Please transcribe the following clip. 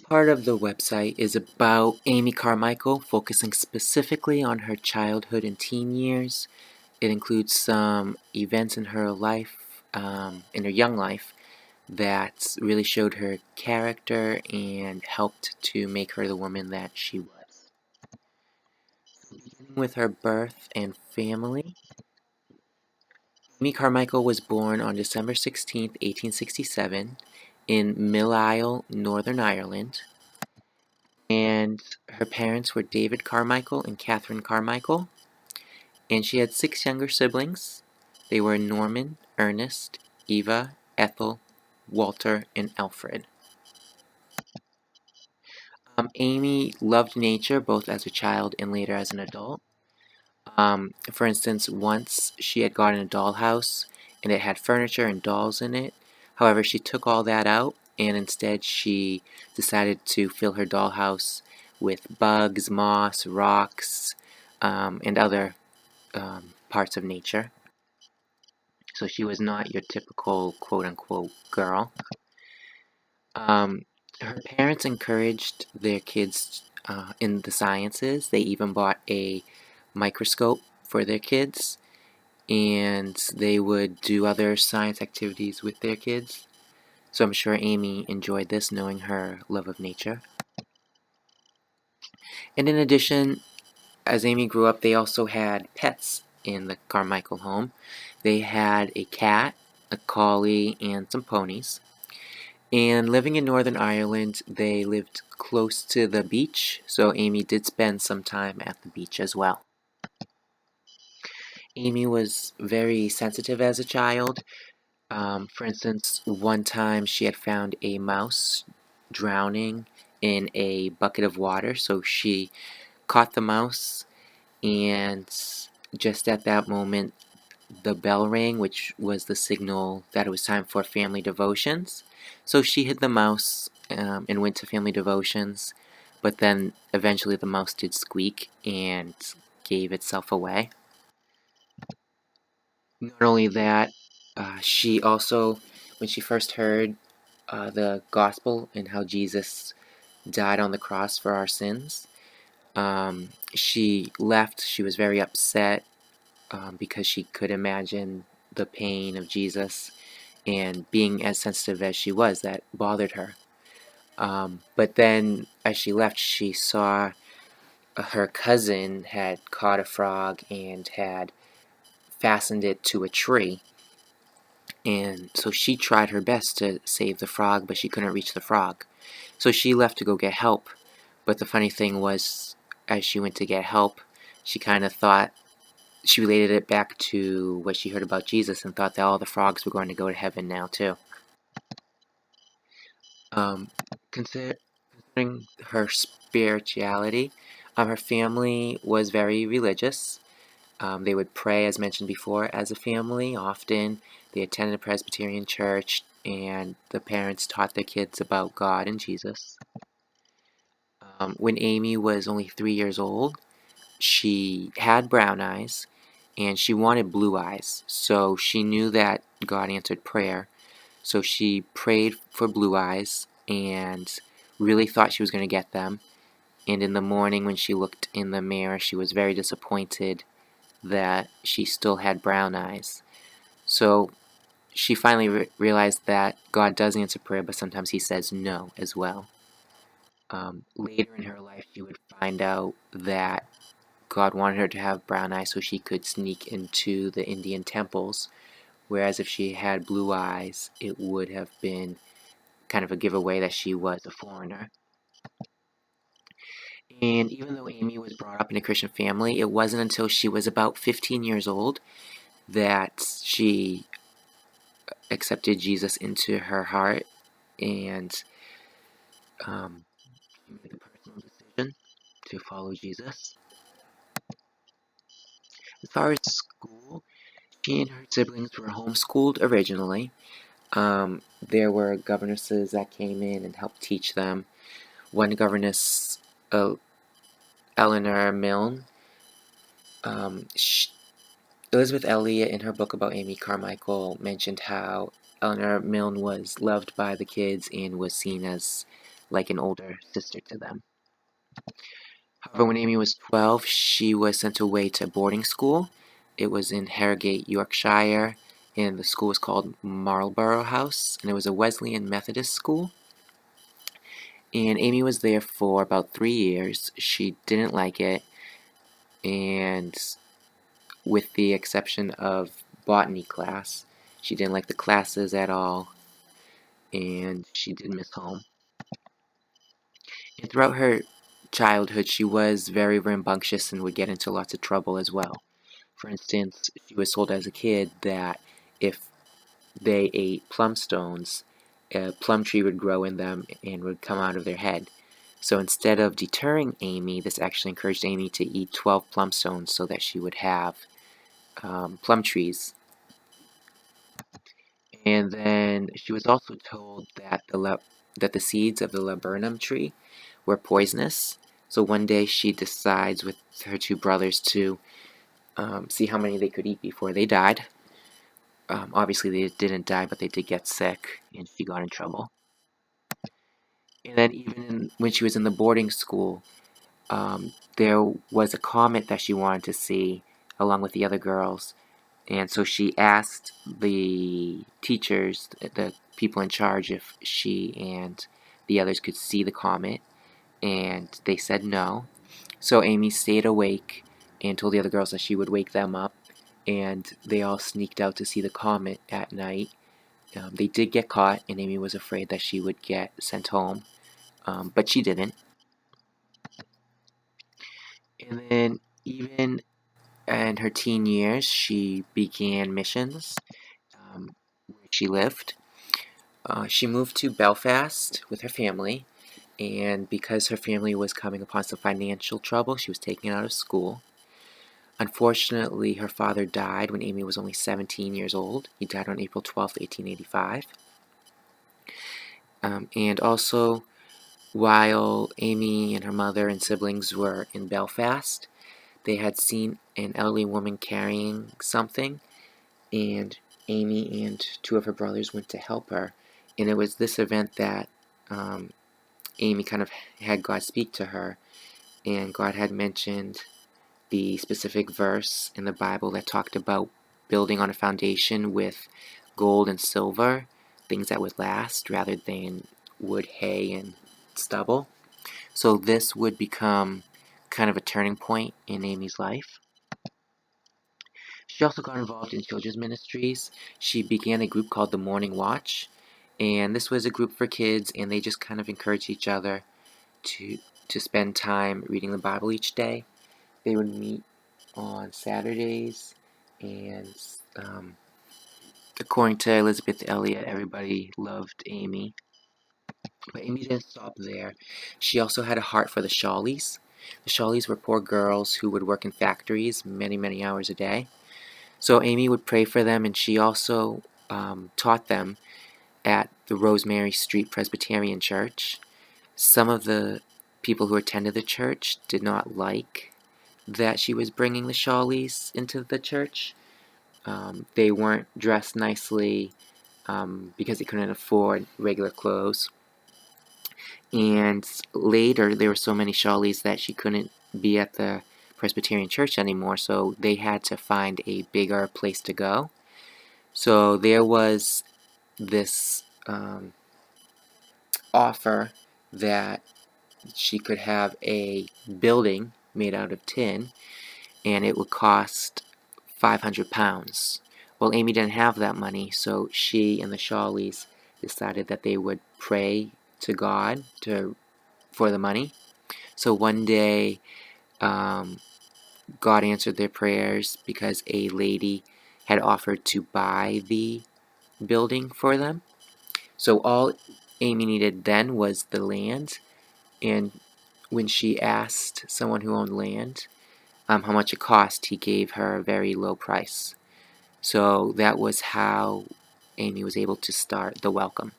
Part of the website is about Amy Carmichael, focusing specifically on her childhood and teen years. It includes some events in her life, in her young life, that really showed her character and helped to make her the woman that she was. Beginning with her birth and family, Amy Carmichael was born on December 16th, 1867, in Mill Isle, Northern Ireland. And her parents were David Carmichael and Catherine Carmichael. And she had 6 younger siblings. They were Norman, Ernest, Eva, Ethel, Walter, and Alfred. Amy loved nature both as a child and later as an adult. For instance, once she had gotten a dollhouse and it had furniture and dolls in it. However, she took all that out and instead she decided to fill her dollhouse with bugs, moss, rocks, and other parts of nature. So she was not your typical quote-unquote girl. Her parents encouraged their kids in the sciences. They even bought a microscope for their kids, and they would do other science activities with their kids. So I'm sure Amy enjoyed this, knowing her love of nature. And in addition, as Amy grew up, they also had pets in the Carmichael home. They had a cat, a collie, and some ponies. And living in Northern Ireland, they lived close to the beach, so Amy did spend some time at the beach as well. Amy was very sensitive as a child. For instance, one time she had found a mouse drowning in a bucket of water, so she caught the mouse, and just at that moment, the bell rang, which was the signal that it was time for family devotions. So she hid the mouse and went to family devotions, but then eventually the mouse did squeak and gave itself away. Not only that, she also, when she first heard the gospel and how Jesus died on the cross for our sins, she left. She was very upset because she could imagine the pain of Jesus, and being as sensitive as she was, that bothered her. But then as she left, she saw her cousin had caught a frog and had fastened it to a tree. And so she tried her best to save the frog, but she couldn't reach the frog. So she left to go get help. But the funny thing was, as she went to get help, she kind of thought, she related it back to what she heard about Jesus and thought that all the frogs were going to go to heaven now too. Um, considering her spirituality, her family was very religious. They would pray, as mentioned before, as a family often. They attended a Presbyterian church, and the parents taught their kids about God and Jesus. When Amy was only 3 years old, she had brown eyes, and she wanted blue eyes. So she knew that God answered prayer. So she prayed for blue eyes and really thought she was going to get them. And in the morning when she looked in the mirror, she was very disappointed that she still had brown eyes. So she finally realized that God does answer prayer, but sometimes He says no as well. Later in her life, she would find out that God wanted her to have brown eyes so she could sneak into the Indian temples, whereas if she had blue eyes, it would have been kind of a giveaway that she was a foreigner. And even though Amy was brought up in a Christian family, it wasn't until she was about 15 years old that she accepted Jesus into her heart and made a personal decision to follow Jesus. As far as school, she and her siblings were homeschooled originally. There were governesses that came in and helped teach them. One governess, Eleanor Milne, Elizabeth Elliot, in her book about Amy Carmichael, mentioned how Eleanor Milne was loved by the kids and was seen as like an older sister to them. However, when Amy was 12, she was sent away to boarding school. It was in Harrogate, Yorkshire, and the school was called Marlborough House, and it was a Wesleyan Methodist school. And Amy was there for about 3 years. She didn't like it, and with the exception of botany class, she didn't like the classes at all, and she did miss home. And throughout her childhood, she was very rambunctious and would get into lots of trouble as well. For instance, she was told as a kid that if they ate plum stones, a plum tree would grow in them and would come out of their head. So instead of deterring Amy, this actually encouraged Amy to eat 12 plum stones so that she would have plum trees. And then she was also told that the seeds of the laburnum tree were poisonous. So one day she decides with her two brothers to see how many they could eat before they died. Obviously, they didn't die, but they did get sick, and she got in trouble. And then when she was in the boarding school, there was a comet that she wanted to see along with the other girls. And so she asked the teachers, the people in charge, if she and the others could see the comet, and they said no. So Amy stayed awake and told the other girls that she would wake them up, and they all sneaked out to see the comet at night. They did get caught, and Amy was afraid that she would get sent home, but she didn't. And then, even in her teen years, she began missions where she lived. She moved to Belfast with her family, and because her family was coming upon some financial trouble, she was taken out of school. Unfortunately, her father died when Amy was only 17 years old. He died on April 12th, 1885. And also, while Amy and her mother and siblings were in Belfast, they had seen an elderly woman carrying something, and Amy and two of her brothers went to help her. And it was this event that Amy kind of had God speak to her, and God had mentioned the specific verse in the Bible that talked about building on a foundation with gold and silver, things that would last, rather than wood, hay, and stubble. So this would become kind of a turning point in Amy's life. She also got involved in children's ministries. She began a group called the Morning Watch, and this was a group for kids, and they just kind of encouraged each other to spend time reading the Bible each day. They would meet on Saturdays, and according to Elizabeth Elliot, everybody loved Amy. But Amy didn't stop there. She also had a heart for the Shawleys. The Shawleys were poor girls who would work in factories many, many hours a day. So Amy would pray for them, and she also taught them at the Rosemary Street Presbyterian Church. Some of the people who attended the church did not like that she was bringing the Shawleys into the church. They weren't dressed nicely because they couldn't afford regular clothes. And later, there were so many Shawleys that she couldn't be at the Presbyterian church anymore, so they had to find a bigger place to go. So there was this offer that she could have a building made out of tin, and it would cost £500. Well, Amy didn't have that money, so she and the Shawleys decided that they would pray to God for the money. So one day, God answered their prayers because a lady had offered to buy the building for them. So all Amy needed then was the land, and when she asked someone who owned land how much it cost, he gave her a very low price. So that was how Amy was able to start the Welcome.